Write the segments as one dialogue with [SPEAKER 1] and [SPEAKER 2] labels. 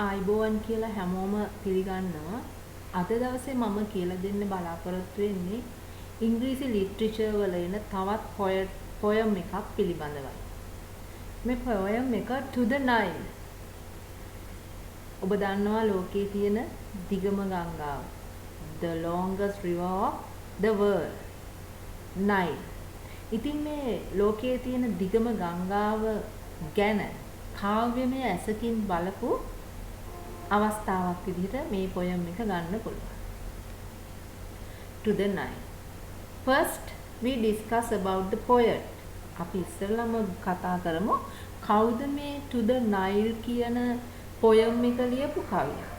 [SPEAKER 1] ආයිබෝවන් කියලා හැමෝම පිළිගන්නවා. අද දවසේ මම කියලා දෙන්න බලාපොරොත්තු වෙන්නේ ඉංග්‍රීසි ලිටරේචර් වල එන තවත් පොයම් එකක් පිළිබඳවයි. මේ පොයම් එක To the Nile. ඔබ දන්නවා ලෝකයේ තියෙන දිගම ගංගාව. The longest river of the world. Nile. ඉතින් මේ ලෝකයේ තියෙන දිගම ගංගාව ගැන කාව්‍යමය ඇසකින් බලපු අවස්ථාවක් විදිහට මේ පොයම් එක ගන්න පුළුවන්. To the Nile. First we discuss about the poet. අපි ඉස්සෙල්ලාම කතා කරමු කවුද මේ To the Nile කියන පොයම් එක ලියපු කවියා.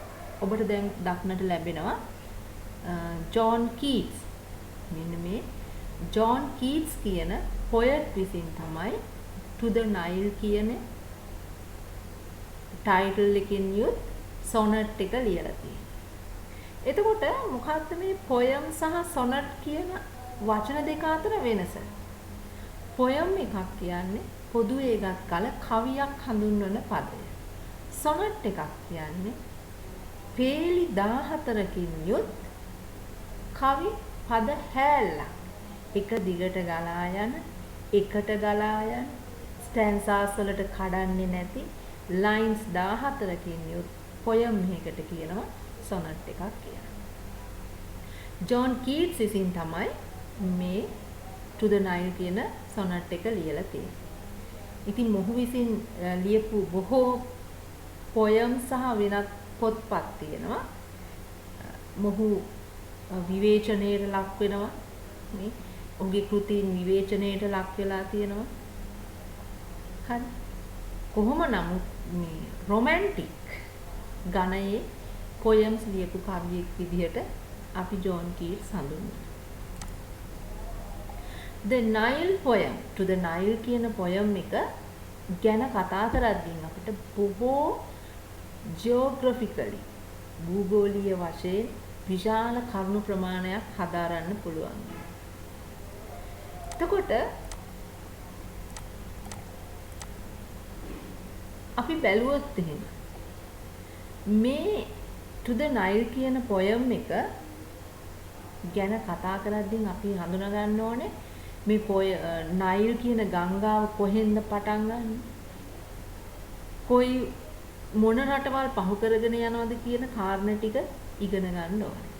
[SPEAKER 1] ඔබට දැන් දක්නට ලැබෙනවා ජෝන් කීට්ස්. මෙන්න මේ ජෝන් කීට්ස් කියන පොයට් විසින් තමයි To the Nile කියන ටයිටල් එකකින් යුත් සොනට් එක ලියලා තියෙන්නේ. එතකොට මොකක්ද මේ පොයම් සහ සොනට් කියන වචන දෙක අතර වෙනස? පොයම් එකක් කියන්නේ පොදුවේ ගත් කල කවියක් හඳුන්වන පදය. සොනට් එකක් කියන්නේ පේලි 14කින් යුත් කවි පද හැල්ලක්. එක දිගට ගලා යන, එකට ගලා යන, ස්ටැන්සාස් වලට කඩන්නේ නැති ලයින්ස් 14කින් යුත් පොයම් එකකට කියනවා සොනට් එකක් කියලා. ජෝන් කීට්ස් විසින් තමයි මේ To the Nile කියන සොනට් එක ලියලා තියෙන්නේ. ඉතින් මොහු විසින් ලියපු බොහෝ පොයම් සහ වෙනත් පොත්පත් තියෙනවා. මොහු විවේචනයට ලක් වෙනවා. මේ ඔහුගේ කෘතීන් විවේචනයට ලක් වෙලා තියෙනවා. හරි. කොහොම නමුත් මේ රොමැන්ටික් ගණයේ පොයම්ස් ලියපු කවියෙක් විදිහට අපි ජෝන් කීට්ස් හඳුන්වනවා. The Nile poem To the Nile කියන පොයම් එක ගැන කතා කරද්දී අපිට බොහෝ ජියෝග්‍රැෆිකලි භූගෝලීය වශයෙන් විශාල කරුණු ප්‍රමාණයක් හදාරන්න පුළුවන්. එතකොට අපි බැලුවොත් එහෙම මේ To the Nile කියන පොයම් එක ගැන කතා කරද්දී අපි හඳුනා ගන්න ඕනේ මේ නයිල් කියන ගංගාව කොහෙන්ද පටන් ගන්නේ? කොයි මොන රටවල් පහු කරගෙන යනවද කියන කාරණා ටික ඉගෙන ගන්න ඕනේ.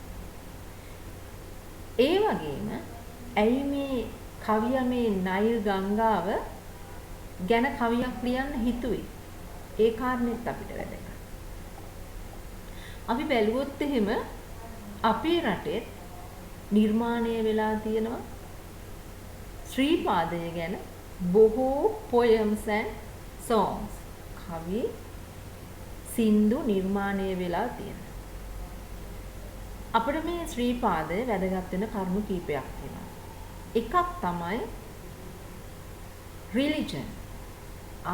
[SPEAKER 1] ඒ වගේම ඇයි මේ කවියා මේ නයිල් ගංගාව ගැන කවියක් ලියන්න හිතුවේ? ඒ කාරණෙත් අපිට වැදගත්. අපි බැලුවොත් එහෙම අපේ රටේ නිර්මාණය වෙලා තියෙනවා ශ්‍රී පාදය ගැන බොහෝ poems and songs කවි සින්දු නිර්මාණය වෙලා තියෙනවා. අපිට මේ ශ්‍රී පාදය වැදගත් වෙන කරුණු කීපයක් තියෙනවා. එකක් තමයි religion.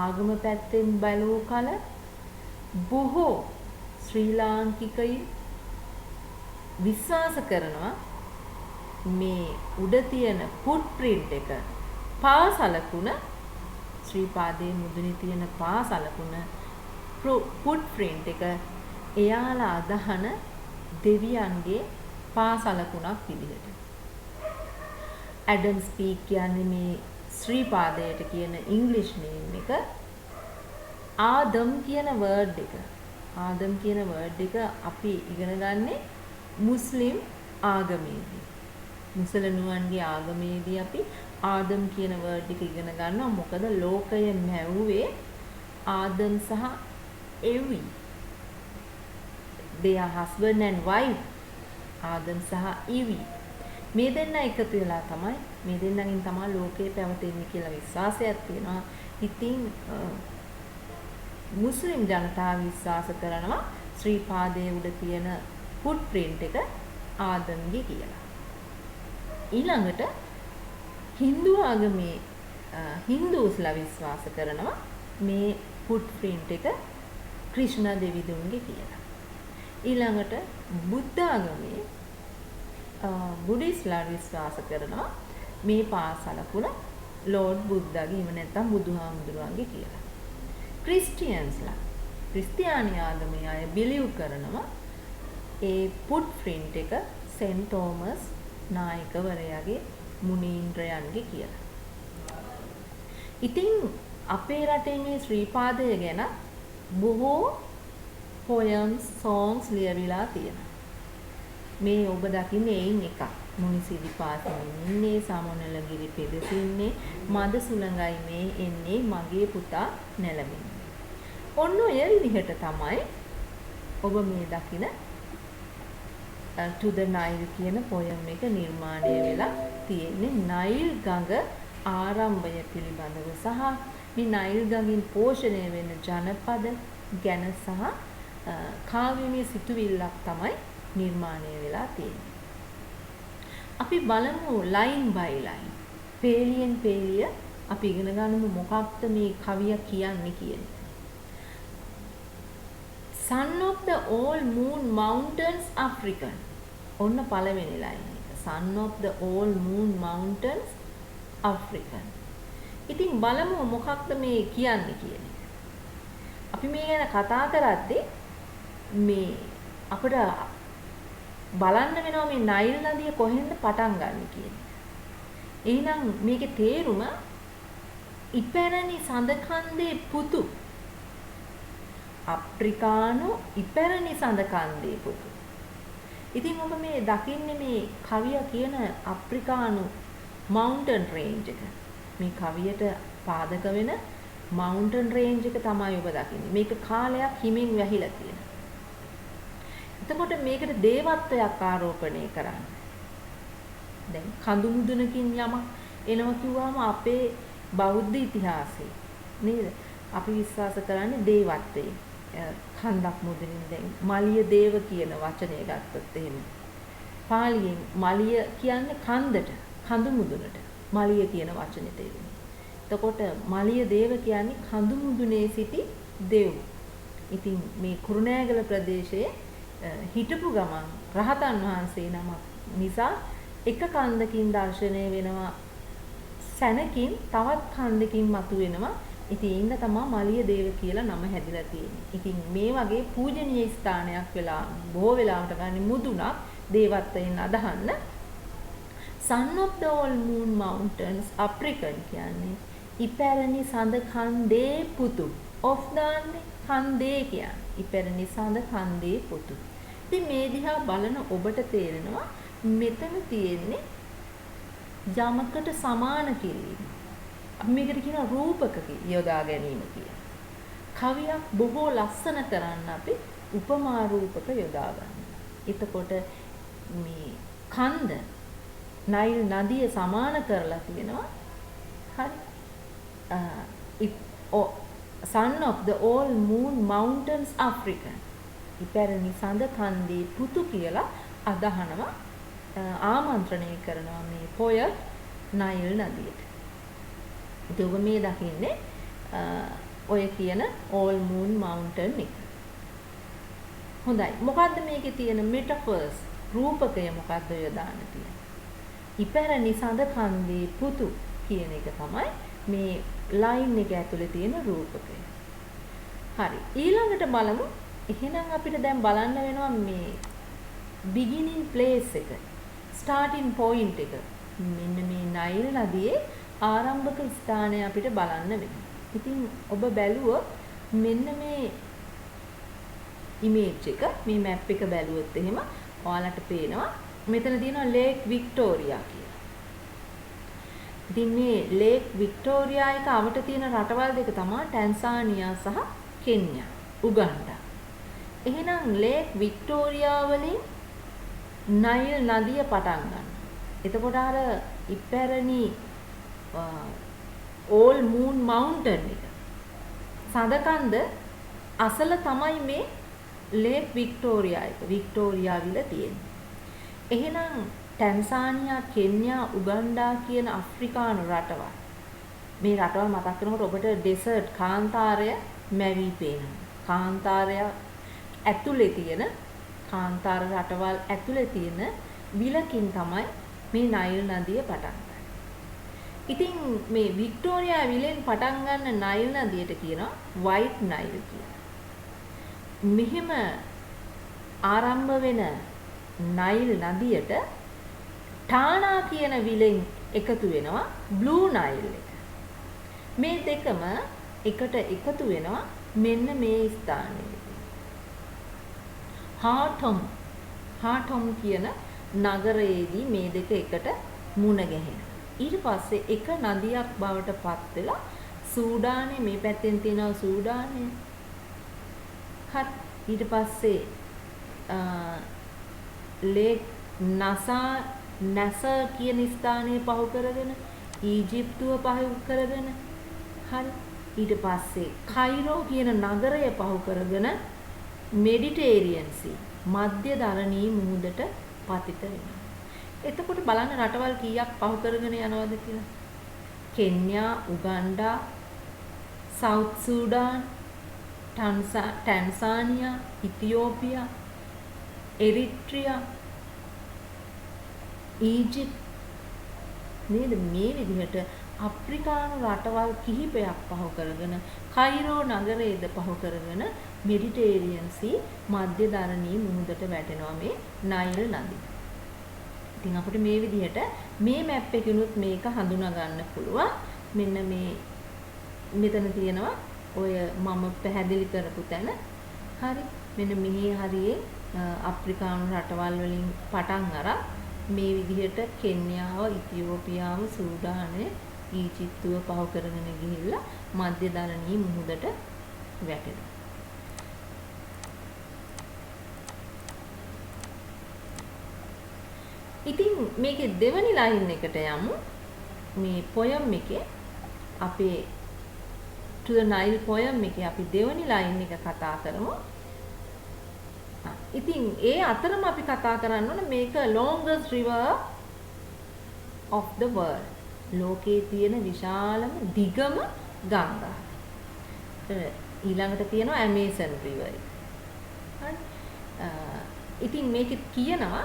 [SPEAKER 1] ආගම පැත්තෙන් බලව කල බොහෝ ශ්‍රී ලාංකිකයින් විශ්වාස කරනවා මේ උඩ තියෙන ෆුට්ප්‍රින්ට් එක පාසලකුණ ශ්‍රී පාදයේ මුදුනේ තියෙන පාසලකුණ ෆුට්ප්‍රින්ට් එක එයාලා අදහන දෙවියන්ගේ පාසලකුණක් විදිහට. ඇඩම්ස් පීක් කියන්නේ මේ ශ්‍රී පාදයට කියන ඉංග්‍රීසි නේම් එක. ආදම් කියන වර්ඩ් එක. ආදම් කියන වර්ඩ් එක අපි ඉගෙන ගන්නේ මුස්ලිම් ආගමේදී. මුසලනුවන්ගේ ආගමේදී අපි ආදම් කියන වර්ඩ් එක ඉගෙන ගන්නවා. මොකද ලෝකය මැව්වේ ආදම් සහ එවි. they are husband and wife. Adam සහ ඉවි. මේ දෙන්න එකතු වෙලා තමයි මේ දෙන්නගෙන් තමයි ලෝකේ පැවතෙන්නේ කියලා විශ්වාසයක් තියෙනවා. ඉතින් මුස්ලිම් ජනතාව විශ්වාස කරනවා ශ්‍රී පාදයේ උඩ තියෙන ෆුට්ප්‍රින්ට් එක ආදම්ගේ කියලා. ඊළඟට Hindu ආගමේ Hindusලා විශ්වාස කරනවා මේ ෆුට්ප්‍රින්ට් එක ක්‍රිෂ්ණ දෙවිඳුන්ගේ කියලා. ඊළඟට බුද්ධ ආගමේ බුද්දිස්ලා විශ්වාස කරනවා මේ පාසලකුණ ලෝඩ් බුද්ධගේ එහෙම නැත්නම් බුදුහාමුදුරුවන්ගේ කියලා. ක්‍රිස්ටියන්ස්ලා ක්‍රිස්තියානි ආගමේ අය බිලිව් කරනවා ඒ ෆුට් ප්‍රින්ට් එක සෙන්ට් තෝමස් නායකවරයාගේ මුනීන්ද්‍රයන්ගේ කියලා. ඉතින් අපේ රටේ මේ ශ්‍රීපාදය ගැන බොහෝ poems songs ලියවිලා තියෙනවා. මේ ඔබ දකින්නේ එයින් එකක්. මුනිසිරිපාතෙන් ඉන්නේ සමනලගිරි පෙදෙසින්නේ මද සුළඟයි මේ එන්නේ මගේ පුතා නැලමින්නේ. ඔන්න ඔය විදිහට තමයි ඔබ මේ දකින To the Nile කියන poem එක නිර්මාණය වෙලා තියෙන්නේ. නයිල් ගඟ ආරම්භය පිළිබඳව සහ මේ නයිල් ගඟින් පෝෂණය වෙන ජනපද ගැන සහ කාව්‍යමය සිතුවිල්ලක් තමයි නිර්මාණය වෙලා තියෙන්නේ. අපි බලමු ලයින් බයි ලයින්. පේලියෙන් පේලිය අපි ඉගෙන ගන්නමු මොකක්ද මේ කවිය කියන්නේ කියන එක. Son of the all moon mountains African. ඔන්න පළවෙනි ලයින් එක. Son of the all moon mountains African. ඉතින් බලමු මොකක්ද මේ කියන්නේ කියන එක. අපි මේ ගැන කතා කරද්දී මේ අපිට බලන්න වෙනවා මේ නයිල් නදිය කොහෙන්ද පටන් ගන්න කියන එක. එහෙනම් මේකේ තේරුම ඉපැරණි සඳකන්දේ පුතු. අප්‍රිකානු ඉපැරණි සඳකන්දේ පුතු. ඉතින් ඔබ මේ දකින්නේ මේ කවිය කියන අප්‍රිකානු mountain range එක. මේ කවියට පාදක වෙන mountain range එක තමයි ඔබ දකින්නේ. මේක කාලයක් හිමින් වැහිලා තියෙනවා. එතකොට මේකට දේවත්වයක් ආරෝපණය කරන්න. දැන් කඳු මුදුනකින් යමක් එනවා කිව්වම අපේ බෞද්ධ ඉතිහාසයේ නේද? අපි විශ්වාස කරන්නේ දේවත්වයේ. කන්දක් මුදුනින් දැන් මලිය දේව කියන වචනය ගත්තොත් එහෙම. පාලියෙන් මලිය කියන්නේ කන්දට, කඳු මුදුනට. මලිය කියන වචනේ තේරුම. එතකොට මලිය දේව කියන්නේ කඳු මුදුනේ සිටි දෙව්. ඉතින් මේ කුරුණෑගල ප්‍රදේශයේ හිටපු ගමන් රහතන් වහන්සේ නමක් නිසා එක කන්දකින් දර්ශනය වෙනවා සැනකින් තවත් කන්දකින් මතුවෙනවා. ඉතින් ඒක තමයි මලිය දේව කියලා නම හැදිලා තියෙන්නේ. ඉතින් මේ වගේ පූජනීය ස්ථානයක් වෙලා බොහෝ වෙලාවට ගන්න මුදුනක් දේවත්වයෙන් අදහන්න Son of the all moon mountains African කියන්නේ ඉපැරණි සඳ කන්දේ පුතු. of දාන්නේ කන්දේ කියන්නේ ඉපැරණි සඳ කන්දේ පුතු. ඉතින් මේ දිහා බලන ඔබට තේරෙනවා මෙතන තියෙන්නේ යමකට සමාන කිරීම. අපි මේකට කියන රූපක යොදා ගැනීම කියලා. කවියක් බොහෝ ලස්සන කරන්න අපි උපමා රූපක යොදා ගන්නවා. එතකොට මේ කන්ද නයිල් නදිය සමාන කරලා තියෙනවා. හරි. Son of the all moon mountains African. ඉපැරණි සඳ කන්දේ පුතු කියලා අදහනවා ආමන්ත්‍රණය කරනවා මේ පොයට් නයිල් නදියට. ඉතින් ඔබ මේ දකින්නේ ඔය කියන all moon mountain එක. හොඳයි. මොකද්ද මේකේ තියෙන metaphors? රූපකය මොකද්ද යොදාන්න තියෙන්නේ? ඉපැරණි සඳ කන්දේ පුතු කියන එක තමයි මේ ලයින් එක ඇතුලේ තියෙන රූපකය. හරි. ඊළඟට බලමු. එහෙනම් අපිට දැන් බලන්න වෙනවා මේ beginning place එක, starting point එක. මෙන්න මේ නයිල් නදියේ ආරම්භක ස්ථානය අපිට බලන්න වෙනවා. ඉතින් ඔබ බැලුවොත් මෙන්න මේ ඉමේජ් එක, මේ මැප් එක බැලුවොත් එහෙම ඔයාලට පේනවා මෙතන තියෙනවා ලේක් වික්ටෝරියා කියලා. ඉතින් මේ ලේක් වික්ටෝරියා එක අවට තියෙන රටවල් දෙක තමයි ටැන්සානියා සහ කෙන්යා, උගන්ඩා. එහෙනම් ලේක් වික්ටෝරියා වලින් නයිල් නදිය පටන් ගන්නවා. එතකොට අර ඉපැරණි all moon mountain එක සඳකන්ද අසල තමයි මේ ලේක් වික්ටෝරියා එක. වික්ටෝරියා විල තියෙන්නේ. එහෙනම් ටැන්සානියා, කෙන්යා, උගන්ඩා කියන අප්‍රිකානු රටවල්. මේ රටවල් මතක් කරනකොට ඔබට ඩෙසර්ට් කාන්තාරය මැවි පේනවා. කාන්තාරය ඇතුලේ තියෙන කාන්තාර රටවල් ඇතුලේ තියෙන විලකින් තමයි මේ නයිල් නදිය පටන් ගන්නේ. ඉතින් මේ වික්ටෝරියා විලෙන් පටන් ගන්න නයිල් නදියට කියනවා white nile කියලා. මෙහෙම ආරම්භ වෙන නයිල් නදියට ටානා කියන විලෙන් එකතු වෙනවා බ්ලූ නයිල් එක. මේ දෙකම එකට එකතු වෙනවා මෙන්න මේ ස්ථානයේදී. හාටොම් කියන නගරයේදී මේ දෙක එකට මුණ ගැහෙනවා. ඊට පස්සේ එක නදියක් බවට පත් වෙලා සූඩානේ මේ පැත්තෙන් තියෙනවා සූඩානේ. හරි. ඊට පස්සේ ලේක් නැසර් කියන ස්ථානය පහු කරගෙන ඊජිප්තුව පහු කරගෙන හරි ඊට පස්සේ කයිරෝ කියන නගරය පහු කරගෙන මෙඩිටේරියන් සී මධ්‍ය ධරණී මුහුදට පතිත වෙනවා. එතකොට බලන්න රටවල් කීයක් පහු කරගෙන යනවද කියලා. කෙන්යා, උගන්ඩා, සවුත් සූඩාන්, ටැන්සානියා, ඉතියෝපියා, එරිට්‍රියා, ඊජිප්ත් නේද මේ විදිහට අප්‍රිකානු රටවල් කිහිපයක් පහු කරගෙන කයිරෝ නගරයේද පහු කරගෙන මෙඩිටේරියන් සී මධ්‍ය ධරණී මුහුදට වැටෙනවා මේ නයිල් නදිය. ඉතින් අපිට මේ විදිහට මේ මැප් එකකිනුත් මේක හඳුනා ගන්න පුළුවන්. මෙන්න මේ මෙතන තියෙනවා ඔය මම පැහැදිලි කරපු තැන. හරි. මෙන්න මෙහි හරියේ අප්‍රිකානු රටවල් වලින් පටන් අරන් මේ විදිහට කෙන්යාව, ඉතියෝපියාව, සූඩානය, ඊජිප්තුව පහු කරගෙන ගිහිල්ලා මධ්‍ය ධරණී මුහුදට වැටෙනවා. ඉතින් මේකේ දෙවනි ලයින් එකට යමු. මේ පොයම් එකේ අපේ to the Nile poem එකේ අපි දෙවනි ලයින් එක කතා කරමු. ඉතින් ඒ අතරම අපි කතා කරන්න ඕන මේක longest river of the world. ලෝකයේ තියෙන විශාලම දිගම ගංගා. ඊළඟට තියෙනවා Amazon river එක. හරි. ඉතින් මේකෙත් කියනවා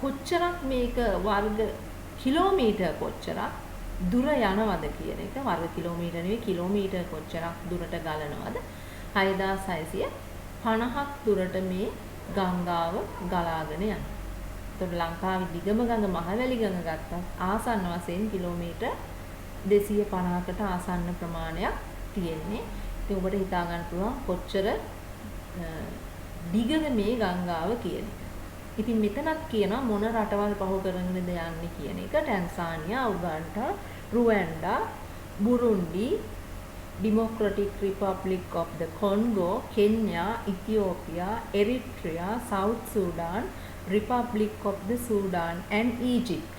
[SPEAKER 1] කොච්චරක් මේක වර්ග කිලෝමීටර් කොච්චරක් දුර යනවද කියන එක. වර්ග කිලෝමීටර් නෙවෙයි කිලෝමීටර් කොච්චරක් දුරට ගලනවද? 6650ක් දුරට මේ ගංගාව ගලාගෙන යනවා. එතකොට ලංකාවේ දිගම ගඟ මහවැලි ගඟ ගත්තත් ආසන්න වශයෙන් කිලෝමීටර් 250කට ආසන්න ප්‍රමාණයක් තියෙන්නේ. ඉතින් ඔබට හිතා ගන්න පුළුවන් කොච්චර දිගද මේ ගංගාව කියන එක. ඉතින් මෙතනත් කියනවා මොන රටවල් පහු කරගෙනද යන්නේ කියන එක. ටැන්සානියා, උගන්ඩා, රුවැන්ඩා, බුරුන්ඩි, Democratic Republic of the Congo, Kenya, Ethiopia, Eritrea, South Sudan, Republic of the Sudan and Egypt.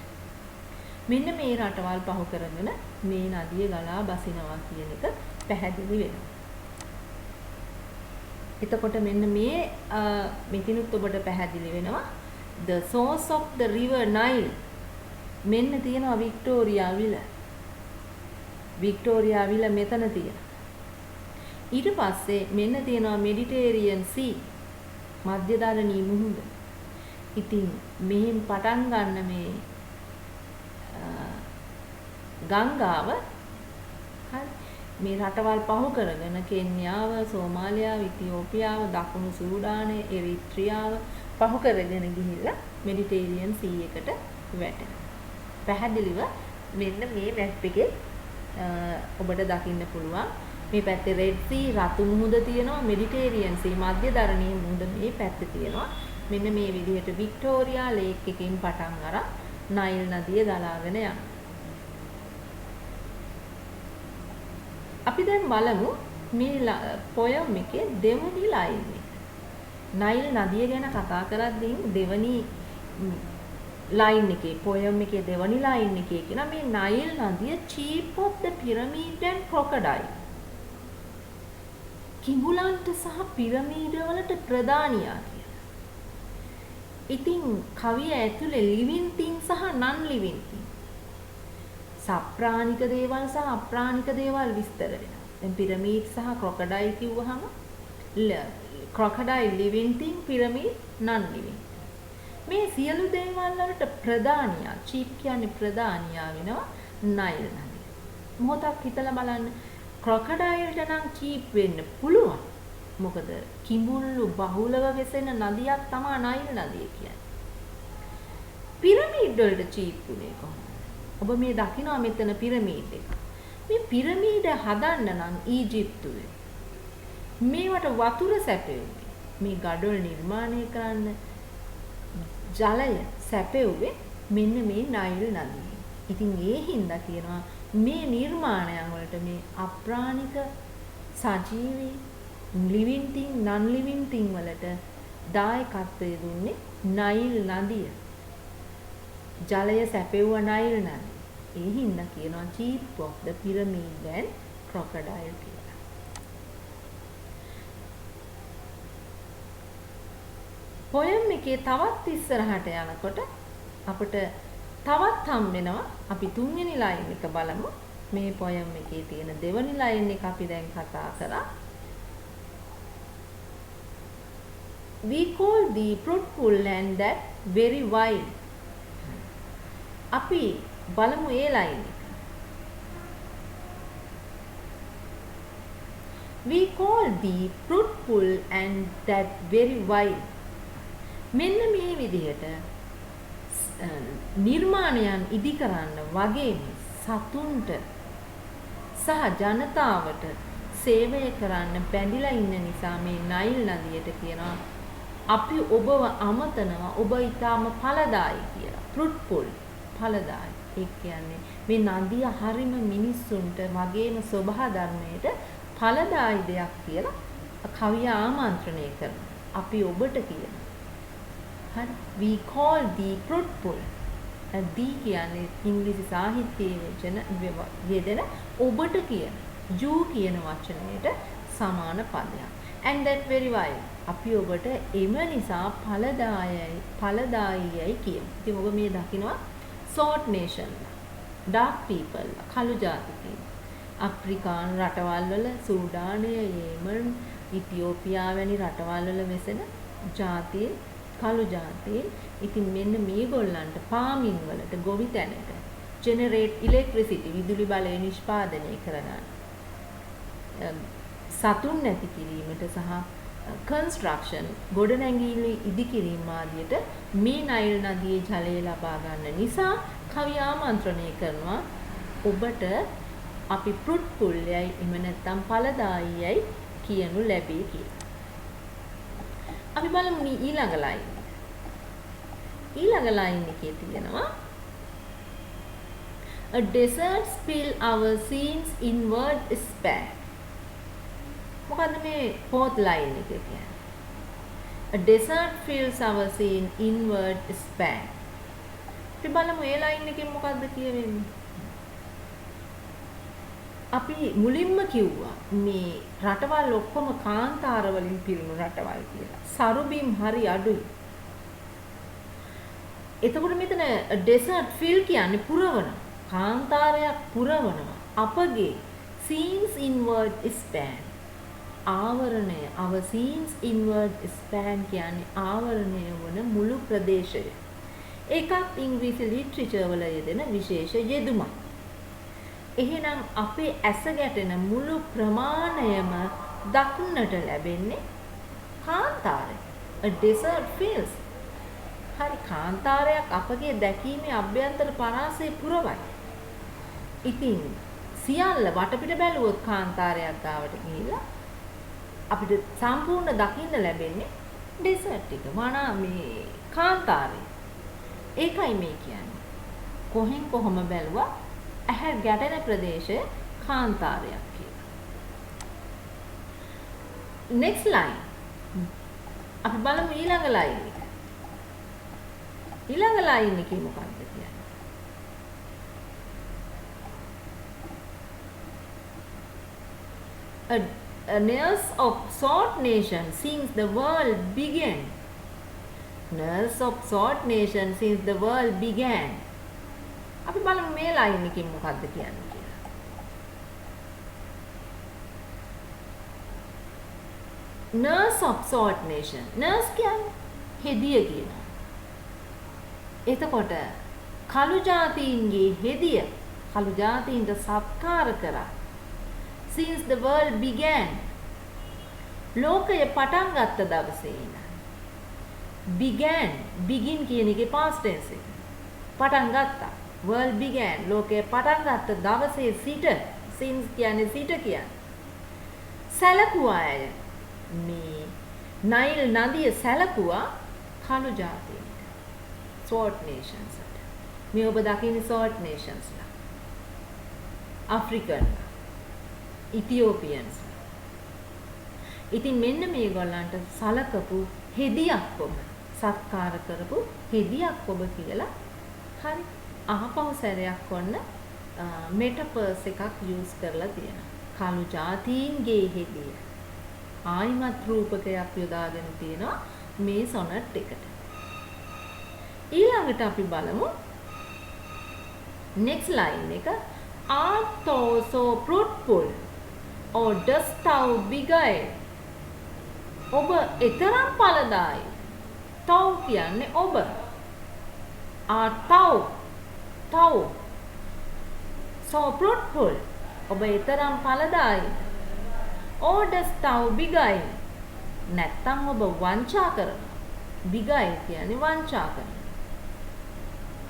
[SPEAKER 1] මෙන්න මේ රටවල් පහු කරගෙන මේ නදිය ගලා බසිනවා කියන එක පැහැදිලි වෙනවා. එතකොට මෙන්න මේ මෙකිනුත් ඔබට පැහැදිලි වෙනවා the source of the river Nile. මෙන්න තියෙනවා වික්ටෝරියා විල. වික්ටෝරියා විල මෙතන තියෙනවා. ඊට පස්සේ මෙන්න තියෙනවා මෙඩිටේරියන් සී මධ්‍ය ධරණී මුහුද. ඉතින් මෙහෙන් පටන් ගන්න මේ ගංගාව හරි මේ රටවල් පහු කරගෙන කෙන්යාව, සෝමාලියාව, ඉතියෝපියාව, දකුණු සූඩානය, එරිට්‍රියාව පහු කරගෙන ගිහිල්ලා මෙඩිටේරියන් සී එකට වැටෙනවා. පැහැදිලිව මෙන්න මේ මැප් එකේ ඔබට දකින්න පුළුවන් මේ පැත්තේ රෙඩ් සී රතු මුහුද තියෙනවා, මෙඩිටේරියන් සී මධ්‍ය ධරණී මුහුද මේ පැත්තේ තියෙනවා. මෙන්න මේ විදිහට වික්ටෝරියා ලේක් එකකින් පටන් අරන් නයිල් නදිය ගලාගෙන යනවා. අපි දැන් බලමු මේ පොයම් එකේ දෙවනි ලයින් එක. නයිල් නදිය ගැන කතා කරද්දී දෙවනි ලයින් එකේ පොයම් එකේ දෙවනි ලයින් එකේ කියන මේ නයිල් නදිය chief of the pyramid and crocodile. කිඹුලන්ට සහ පිරමීඩ වලට ප්‍රධානියා කියලා. ඉතින් කවිය ඇතුලේ living thing සහ non living thing සප්‍රාණික දේවල් සහ අප්‍රාණික දේවල් විස්තර වෙනවා. දැන් පිරමීඩ් සහ ක්‍රොකොඩයිල් කිව්වහම ක්‍රොකොඩයිල් living thing, පිරමීඩ් non living. මේ සියලු දේවල් වලට ප්‍රධානියා චීප් කියන්නේ ප්‍රධානියා වෙනවා නයිල් නදිය. මොහොතක් හිතලා බලන්න ක්‍රොකොඩයිල්ට නම් චීප් වෙන්න පුළුවන්. මොකද කිඹුල්ලු බහුලව වෙසෙන නදියක් තමයි නයිල් නදිය කියන්නේ. පිරමීඩ් වලට චීප් උනේ කොහොමද? ඔබ මේ දකිනවා මෙතන පිරමීඩ් එක. මේ පිරමීඩ හදන්න නම් ඊජිප්තුවේ මේවට වතුර සැපෙව්වේ. මේ ගඩොල් නිර්මාණය කරන්න ජලය සැපෙව්වේ මෙන්න මේ නයිල් නදියේ. ඉතින් ඒ හින්දා කියනවා මේ නිර්මාණයන් වලට මේ අප්‍රාණික සජීවී living thing non living thing වලට දායකත්වය දුන්නේ නයිල් නදිය. ජලය සැපෙව්ව නයිල් නදිය. ඒ හින්දා කියනවා chief of the pyramid and crocodile කියලා. poem එකේ තවත් ඉස්සරහට යනකොට අපිට තවත් හම් වෙනවා. අපි තුන්වෙනි ලයින් එක බලමු. මේ poem එකේ තියෙන දෙවෙනි ලයින් එක අපි දැන් කතා කරා. We call the fruitful land that very wild. අපි බලමු ඒ ලයින් එක. We call the fruitful and that very wild. මෙන්න මේ විදිහට නිර්මාණයන් ඉදි කරන්න වගේම සතුන්ට සහ ජනතාවට සේවය කරන්න බැඳිලා ඉන්න නිසා මේ නයිල් නදියට කියනවා අපි ඔබව අමතනවා ඔබ ඊටාම ඵලදායි කියලා. fruitful ඵලදායි. ඒ කියන්නේ මේ නදිය හරිම මිනිස්සුන්ට වගේම ස්වභාව ධර්මයට ඵලදායි දෙයක් කියලා කවිය ආමන්ත්‍රණය කරනවා. අපි ඔබට කියනවා. හරි. we call the fruitful. දී කියන්නේ ඉංග්‍රීසි සාහිත්‍යයේ යෙදෙන ඔබට කියන you කියන වචනයට සමාන පදයක්. and that very wild. අපි ඔබට එම නිසා ඵලදායීයි කියමු. ඉතින් ඔබ මේ දකිනවා short nation, dark people, කළු ජාතිකයන්. අප්‍රිකානු රටවල් වල සූඩානය, යේමන්, ඉතියෝපියා වැනි රටවල් වල වෙසෙන ජාතීන්, කළු ජාතීන්. ඉතින් මෙන්න මේගොල්ලන්ට farming වලට ගොවි තැනට generate electricity විදුලි බලය නිෂ්පාදනය කරගන්න. සතුන් නැති කිරීමට සහ construction ගොඩනැගිලි ඉදිකිරීම ආදියට මේ නයිල් නදියේ ජලය ලබා ගන්න නිසා කවිය ආමන්ත්‍රණය කරනවා ඔබට අපි fruitful යයි එහෙම නැත්නම් ඵලදායීයි කියනු ලැබේ කියලා. අපි බලමු ඊළඟ ලයින්. ඊළඟ ලයින් එකේ තියෙනවා a desert spill our scenes inward span. මොකද්ද මේ fourth line එකේ කියන්නේ? A desert fills our scene inward span. අපි බලමු ඒ line එකෙන් මොකද්ද කියවෙන්නේ? අපි මුලින්ම කිව්වා මේ රටවල් ඔක්කොම කාන්තාර වලින් පිරුණු රටවල් කියලා. සරුබිම් හරි අඩුයි. එතකොට මෙතන desert fill කියන්නේ පුරවන. කාන්තාරයක් පුරවනවා. අපගේ scenes inward span. ආවරණය our scenes inward span කියන්නේ ආවරණය වන මුළු ප්‍රදේශය. ඒකත් ඉංග්‍රීසි ලිටරචර් වල යෙදෙන විශේෂ යෙදුමක්. එහෙනම් අපේ ඇස ගැටෙන මුළු ප්‍රමාණයම දක්නට ලැබෙන්නේ කාන්තාරය. a desert fills. හරි කාන්තාරයක් අපගේ දැකීමේ අභ්‍යන්තර පරාසය පුරවයි. ඉතින් සියල්ල වටපිට බැලුවොත් කාන්තාරයක් ගාවට ගිහිල්ලා අපිට සම්පූර්ණ දකින්න ලැබෙන්නේ ඩෙසර්ට් එක. වනා මේ කාන්තාරය. ඒකයි මේ කියන්නේ. කොහෙන් කොහොම බැලුවා ඇහැ ගැටෙන ප්‍රදේශය කාන්තාරයක් කියලා. next line. අපි බලමු ඊළඟ line එක. ඊළඟ line එකේ මොකක්ද කියන්නේ? A nurse of short nation since the world began. Nurse of short nation since the world began. අපි බලමු මේ line එකෙන් මොකක්ද කියන්නේ කියලා. Nurse of short nation. Nurse කියන්නේ හෙදිය කියනවා. එතකොට කළු ජාතීන්ගේ හෙදිය කළු ජාතීන්ට සත්කාර කරා. Since the world began. ලෝකය පටන් ගත්ත දවසේ ඉඳන්. begin කියන එකේ past tense එක. පටන් ගත්තා. world began. ලෝකය පටන් ගත්ත දවසේ සිට since කියන්නේ සිට කියන්නේ. සැලකුවා අය මේ නයිල් නදිය සැලකුවා කළු ජාතියට. salt nations වලට. මේ ඔබ දකින්නේ salt nations ලා. African, Ethiopians. ඉතින් මෙන්න මේගොල්ලන්ට සලකපු හෙදියක් ඔබ සත්කාර කරපු හෙදියක් ඔබ කියලා හරි අහපහු සැරයක් ඔන්න මෙටාෆර්ස් එකක් යූස් කරලා තියෙනවා. කළු ජාතීන්ගේ හෙදිය. ආයිමත් රූපකයක් යොදාගෙන තියෙනවා මේ සොනට් එකට. ඊළඟට අපි බලමු next line එක. Art thou so fruitful or dost thou beguile? ඔබ එතරම් ඵලදායි. thou කියන්නේ ඔබ. art thou so fruitful ඔබ එතරම් ඵලදායි. or dost thou beguile? නැත්තම් ඔබ වංචා කරනවා. beguile කියන්නේ වංචා කරනවා.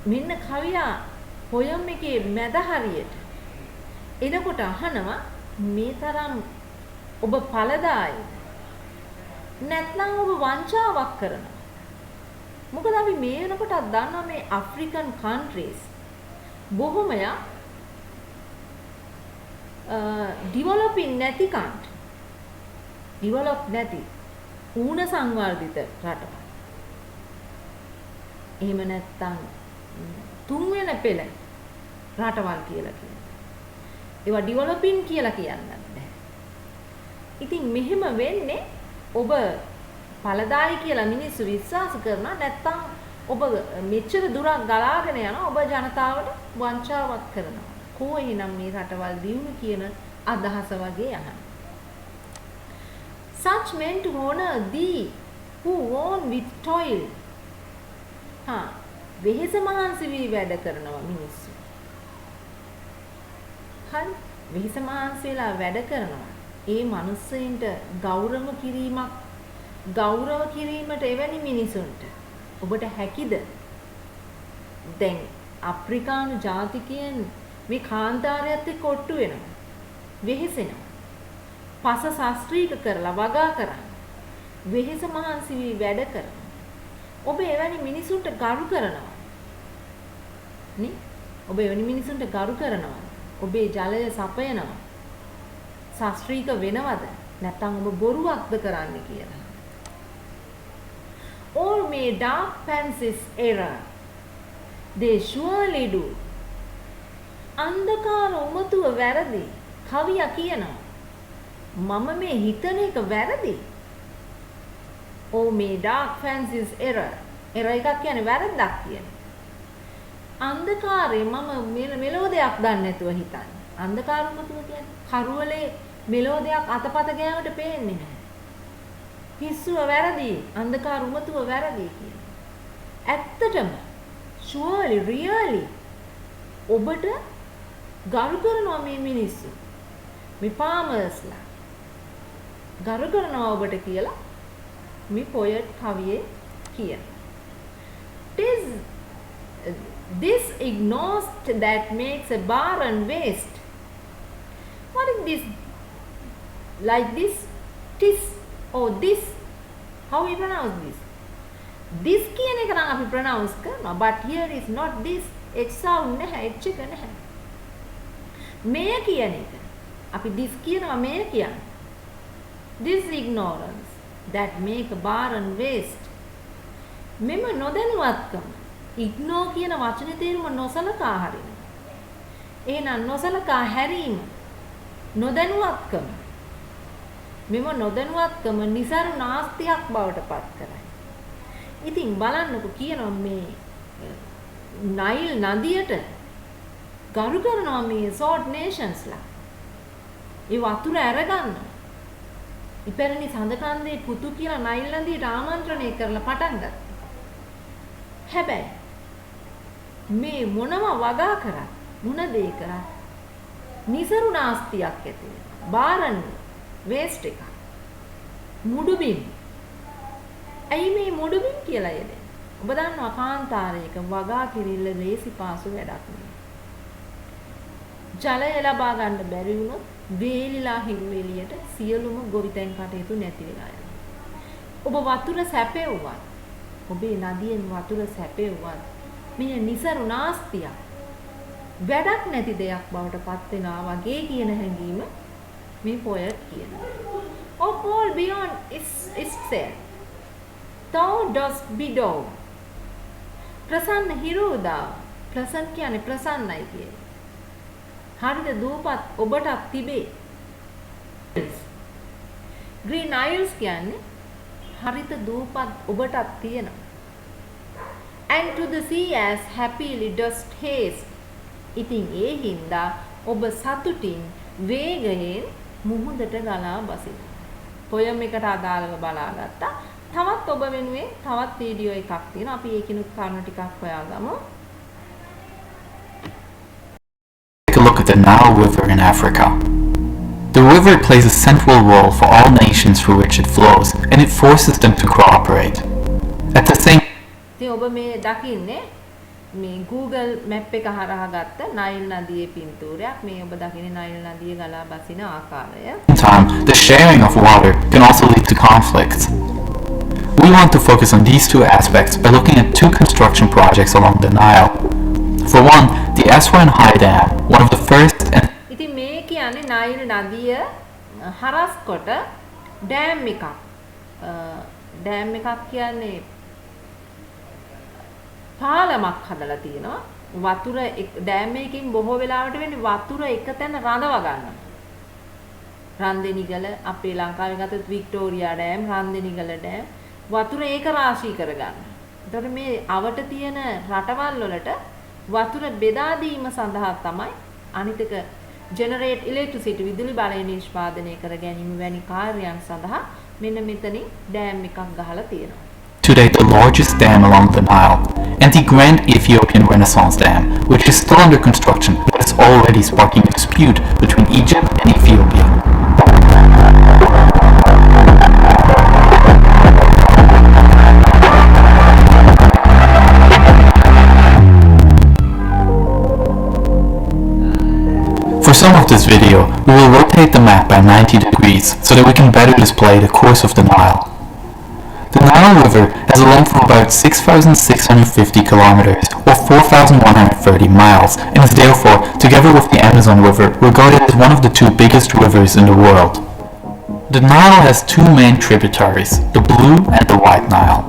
[SPEAKER 1] මෙන්න කවියා poem එකේ මැද හරියට එනකොට අහනවා මේ තරම් ඔබ ඵලදායි නැත්නම් ඔබ වංචාවක් කරනවා. මොකද අපි මේ වෙනකොටත් දන්නවා මේ ඇෆ්‍රිකන් කන්ට්‍රීස් බොහොමයක් ඩෙවලොපින් නැති කන්ට්‍රි. ඩෙවලොප් නැති ඌණ සංවර්ධිත රටවල්. එහෙම නැත්නම් තුන්වෙනි පෙළ රටවල් කියලා කියනවා. ඒවා ඩෙවලොපින් කියලා කියන්නත් බෑ. ඉතින් මෙහෙම වෙන්නේ ඔබ ඵලදායි කියලා මිනිස්සු විශ්වාස කරනවා නැත්නම් ඔබ මෙච්චර දුරක් ගලාගෙන යනවා ඔබ ජනතාවට වංචාවක් කරනවා. කොහේනම් මේ රටවල් දියුණු කියන අදහස වගේ යනවා. Such men to honor thee who won with toil. වෙහෙස මහන්සි වී වැඩ කරනවා මිනිස්සු. හරි වෙහෙස මහන්සි වෙලා වැඩ කරනවා. ඒ මිනිස්සුන්ට ගෞරව කිරීමට එවැනි මිනිසුන්ට ඔබට හැකිද? දැන් අප්‍රිකානු ජාතිකයන් මේ කාන්තාරයත් එක්ක ඔට්ටු වෙනවා. වෙහෙසෙනවා. පස ශාස්ත්‍රීක කරලා වගා කරන්නේ. වෙහෙස මහන්සි වී වැඩ කරනවා. ඔබ එවැනි මිනිසුන්ට ගරු කරනවා. නේ? ඔබ එවැනි මිනිසුන්ට ගරු කරනවා. ඔබේ ජලය සපයනවා. ශාස්ත්‍රීක වෙනවද? නැත්නම් ඔබ බොරුවක්ද කරන්නේ කියලා. All may dark fancies error. They surely do. අන්ධකාර උමතුව වැරදි. කවියා කියනවා. මම මේ හිතන එක වැරදි. Oh may dark fancies error. error එකක් කියන්නේ වැරද්දක් කියන්නේ. අන්ධකාරේ මම මෙලෝ දෙයක් දන්නේ නැතුව හිතන්නේ. අන්ධකාර උමතුව කියන්නේ කරුවලේ මෙලෝ දෙයක් අතපත ගෑවට පේන්නේ නැහැ. පිස්සුව වැරදි. අන්ධකාර උමතුව වැරදි කියන්නේ. ඇත්තටම surely really ඔබට ගරු කරනවා මේ මිනිස්සු. මේ farmersලා ගරු කරනවා ඔබට කියලා මේ poet කවියේ කියනවා. This ignores that makes a barren waste. What is this? Like this? This or this? How we pronounce this? This කියන එක නම් අපි pronounce කරනවා. But here is not this. H sound නැහැ. H එක නැහැ. මෙය කියන එක. අපි this කියනවා මෙය කියන්නේ. This ignorance that make a barren waste. මෙම නොදැනුවත්කම. ignore කියන වචනේ තේරුම නොසලකා හරිනවා. එහෙනම් නොසලකා හැරීම. නොදැනුවත්කම. මෙම නොදැනුවත්කම නිසරු නාස්තියක් බවට පත් කරයි. ඉතින් බලන්නකො කියනවා මේ නයිල් නදියට ගරු කරනවා මේ සෝට් නේෂන්ස්ලා. ඒ වතුර අරගන්නවා. ඉපැරණි සඳකන්දේ පුතු කියලා නයිල් නදියට ආමන්ත්‍රණය කරලා පටන් ගත්තා. හැබැයි මේ මොනම වගා කරා මොන දේ කරා නිසරු නාස්තියක් ඇති වෙනවා. බාරන් වේස්ට් එක. මුඩුබිම්. ඇයි මේ මුඩුබිම් කියලා යන්නේ? ඔබ දන්නවා කාන්තාරයක වගා කිරිල්ල ලේසි පාසු වැඩක් නෙවෙයි. ජලය ලබා ගන්න බැරි වුණොත් වේලිලා හිරු එළියට සියලුම ගොවිතැන් කටයුතු නැති වෙලා යනවා. ඔබ වතුර සැපෙව්වත් ඔබේ නදියෙන් වතුර සැපෙව්වත් මේ නිසරු නාස්තියක් වැඩක් නැති දෙයක් බවට පත් වෙනවා වගේ කියන හැඟීම මේ පොයට් කියනවා. Of all beyond is said, thou dost bedow. ප්‍රසන්න හිරුදා. ප්‍රසන්න කියන්නේ ප්‍රසන්නයි කියන්නේ. හරිද දූපත් ඔබටත් තිබේ. Green Isles කියන්නේ හරිත දූපත් ඔබටත් තියෙනවා. And to the sea as happily dost haste. ඉතින් ඒ හින්දා ඔබ සතුටින් වේගයෙන් මුහුදට ගලා බසින. පොයම් එකට අදාළව බලාගත්තා. තවත් ඔබ වෙනුවෙන් තවත් වීඩියෝ එකක් තියෙනවා. අපි ඒකිනුත් කරුණු ටිකක් හොයාගමු.
[SPEAKER 2] Take a look at the Nile River in Africa. The river plays a central role for all nations through which it flows, and it forces them to cooperate. At the same
[SPEAKER 1] ඉතින් ඔබ මේ දකින්නේ මේ Google map එක හරහා ගත්ත Nile නදියේ පින්තූරයක්. මේ ඔබ දකින්නේ නයිල් නදියේ ගලා බසින ආකාරය.
[SPEAKER 2] time, the sharing of water can also lead to conflicts. We want to focus on these two aspects by looking at two construction projects along the Nile. For one, the Aswan High Dam, one of the first and
[SPEAKER 1] ඉතින් මේ කියන්නේ Nile නදිය හරස් කොට dam එකක්. Dam එකක් කියන්නේ පාලමක් හදලා තියෙනවා. වතුර ඩෑම් එකකින් බොහෝ වෙලාවට වෙන්නේ වතුර එක තැන රඳව ගන්නවා. රන්දෙනිගල අපේ ලංකාවේ ගත්තොත් වික්ටෝරියා ඩෑම්, රන්දෙනිගල ඩෑම් වතුර ඒක රාශී කර ගන්නවා. එතකොට මේ අවට තියෙන රටවල් වලට වතුර බෙදා දීම සඳහා තමයි අනිතක generate electricity විදුලි බලය නිෂ්පාදනය කර ගැනීම වැනි කාර්යයන් සඳහා මෙන්න මෙතනින් ඩෑම් එකක් ගහලා තියෙනවා.
[SPEAKER 2] today the largest dam along the Nile, and the Grand Ethiopian Renaissance Dam, which is still under construction but is already sparking a dispute between Egypt and Ethiopia. For some of this video, we will rotate the map by 90 degrees so that we can better display the course of the Nile. The Nile River has a length of about 6,650 kilometers or 4,130 miles and is therefore, together with the Amazon River, regarded as one of the two biggest rivers in the world. The Nile has two main tributaries, the Blue and the White Nile.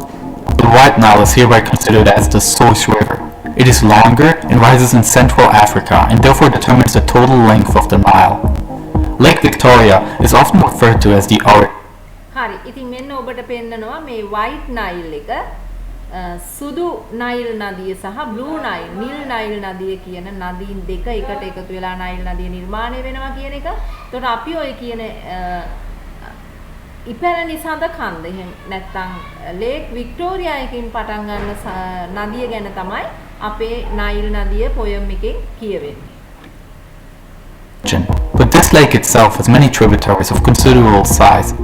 [SPEAKER 2] The White Nile is hereby considered as the source river. It is longer and rises in Central Africa and therefore determines the total length of the Nile. Lake Victoria is often referred to as the origin.
[SPEAKER 1] හරි. ඉතින් මෙන්න ඔබට පෙන්නනවා මේ white nile එක සුදු Nile නදිය සහ blue nile, නිල් නයිල් නදිය කියන නදීන් දෙක එකට එකතු වෙලා නයිල් නදිය නිර්මාණය වෙනවා කියන එක. ඒතකොට අපි ඔය කියන ඉපැරණි සඳ කන්ද එහෙම නැත්නම් ලේක් වික්ටෝරියා එකකින් පටන් ගන්න නදිය ගැන තමයි අපේ නයිල් නදිය පොයම් එකෙන් කියවෙන්නේ.
[SPEAKER 2] But this lake itself has many tributaries of considerable size.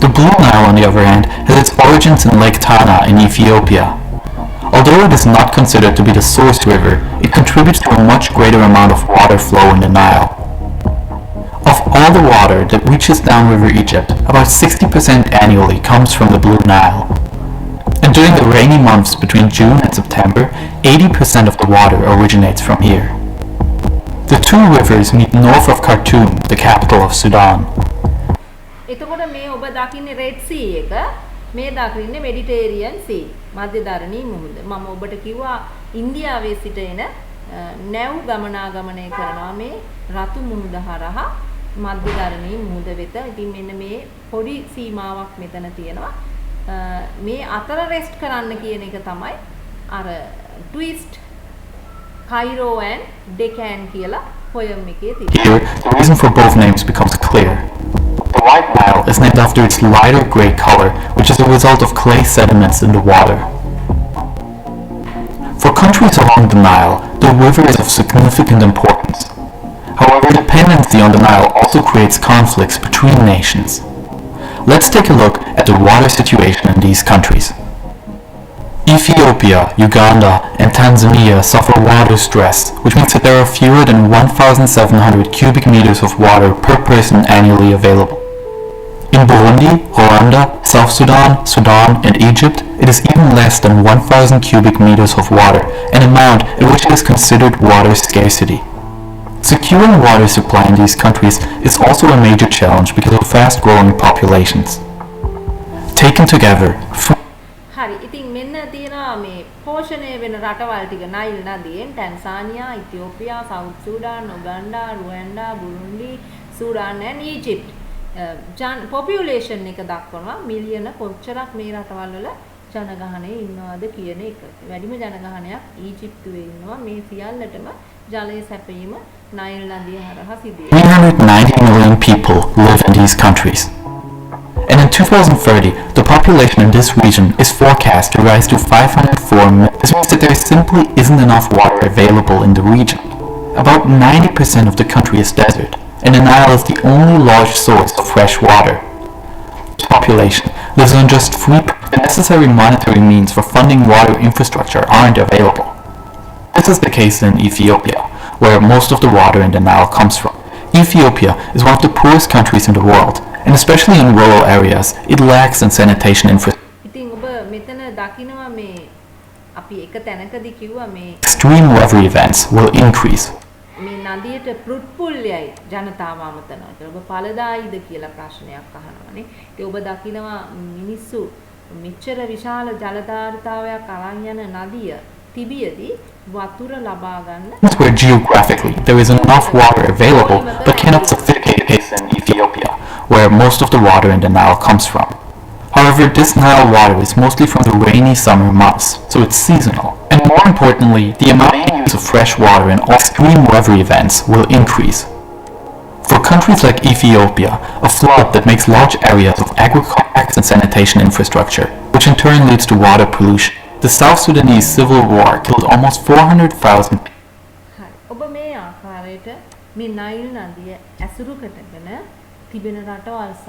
[SPEAKER 2] The Blue Nile, on the other hand, has its origins in Lake Tana in Ethiopia. Although it is not considered to be the source river, it contributes to a much greater amount of water flow in the Nile. Of all the water that reaches downriver Egypt, about 60% annually comes from the Blue Nile. And during the rainy months between June and September, 80% of the water originates from here. The two rivers meet north of Khartoum, the capital of Sudan.
[SPEAKER 1] එතකොට මේ ඔබ දකින්නේ Red Sea එක, මේ දකින්නේ Mediterranean Sea, මධ්‍යධරණී මුහුද. මම ඔබට කිව්වා ඉන්දියාවේ සිට එන නැව් ගමනාගමනය කරනවා මේ රතු මුහුද හරහා මධ්‍යධරණී මුහුද වෙත. ඉතින් මෙන්න මේ පොඩි සීමාවක් මෙතන තියෙනවා. මේ අතර රෙස්ට් කරන්න කියන එක තමයි අර twist Cairo and Deccan කියලා පොයම් එකේ තියෙනවා.
[SPEAKER 2] Here, the reason for both names becomes clear. The White Nile is named after its lighter gray color, which is a result of clay sediments in the water. For countries along the Nile, the river is of significant importance. However, dependency on the Nile also creates conflicts between nations. let's take a look at the water situation in these countries. Ethiopia, Uganda, and Tanzania suffer water stress, which means that there are fewer than 1,700 cubic meters of water per person annually available. In Burundi, Rwanda, South Sudan, Sudan, and Egypt, it is even less than 1,000 cubic meters of water, an amount at which it is considered water scarcity. Securing water supply in these countries is also a major challenge because of fast-growing populations. Taken together,
[SPEAKER 1] හරි. ඉතින් මෙන්න තියෙනවා මේ පෝෂණය වෙන රටවල් ටික Nile නදියෙන් ටැන්සානියා, ඉතියෝපියා, south සූඩාන්, උගන්ඩා, රුවන්ඩා, බුරුන්ඩි, සූඩාන් and ඊජිප්ට්. Population එක දක්වනවා මිලියන කොච්චරක් මේ රටවල් වල ජනගහනය ඉන්නවද කියන එක. වැඩිම ජනගහනයක් ඊජිප්තුවේ ඉන්නවා. මේ සියල්ලටම ජලය සැපයීම නයිල් නදිය හරහා සිදුවේ.
[SPEAKER 2] 390 million people live in these countries. And in 2030, the population in this region is forecast to rise to 504 million. This means that there simply isn't enough water available in the region. About 90% of the country is desert, and the Nile is the only large source of fresh water. The population lives on just 3%. The necessary monetary means for funding water infrastructure aren't available. This is the case in Ethiopia, where most of the water in the Nile comes from. Ethiopia is one of the poorest countries in the world, and especially in rural areas, it lacks in sanitation infrastructure.
[SPEAKER 1] ඉතින් ඔබ මෙතන දකිනවා මේ අපි එක තැනකදී කිව්වා මේ
[SPEAKER 2] Extreme weather events will increase.
[SPEAKER 1] මේ නදියට පෘත්පුල්‍යයි ජනතාව අමතනවා. ඒක ඔබ ඵලදායිද කියලා ප්‍රශ්නයක් අහනවානේ. ඉතින් ඔබ දකිනවා මිනිස්සු මෙච්චර විශාල ජලධාරිතාවයක් අරන් යන නදිය තිබියදී වතුර ලබා ගන්න
[SPEAKER 2] Where geographically there is enough water available but cannot sufficient case in Ethiopia, where most of the water in the Nile comes from. However, this Nile water is mostly from the rainy summer months, so it's seasonal. And more importantly, the amount of use of fresh water in all extreme weather events will increase. For countries like Ethiopia, a flood that makes large areas of agriculture and sanitation infrastructure, which in turn leads to water pollution. The South Sudanese civil war killed almost 400,000 people.
[SPEAKER 1] ඔබ මේ ආකාරයට මේ Nile නදිය ඇසුරු කරගෙන තිබෙන රටවල් සහ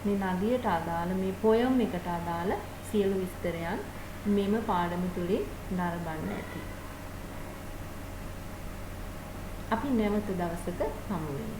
[SPEAKER 1] මේ නදියට අදාළ මේ පොයම් එකට අදාළ සියලු විස්තරයන් මෙම පාඩම තුලින් නරඹන්න ඇති. අපි නැවත දවසක හමු වෙමු.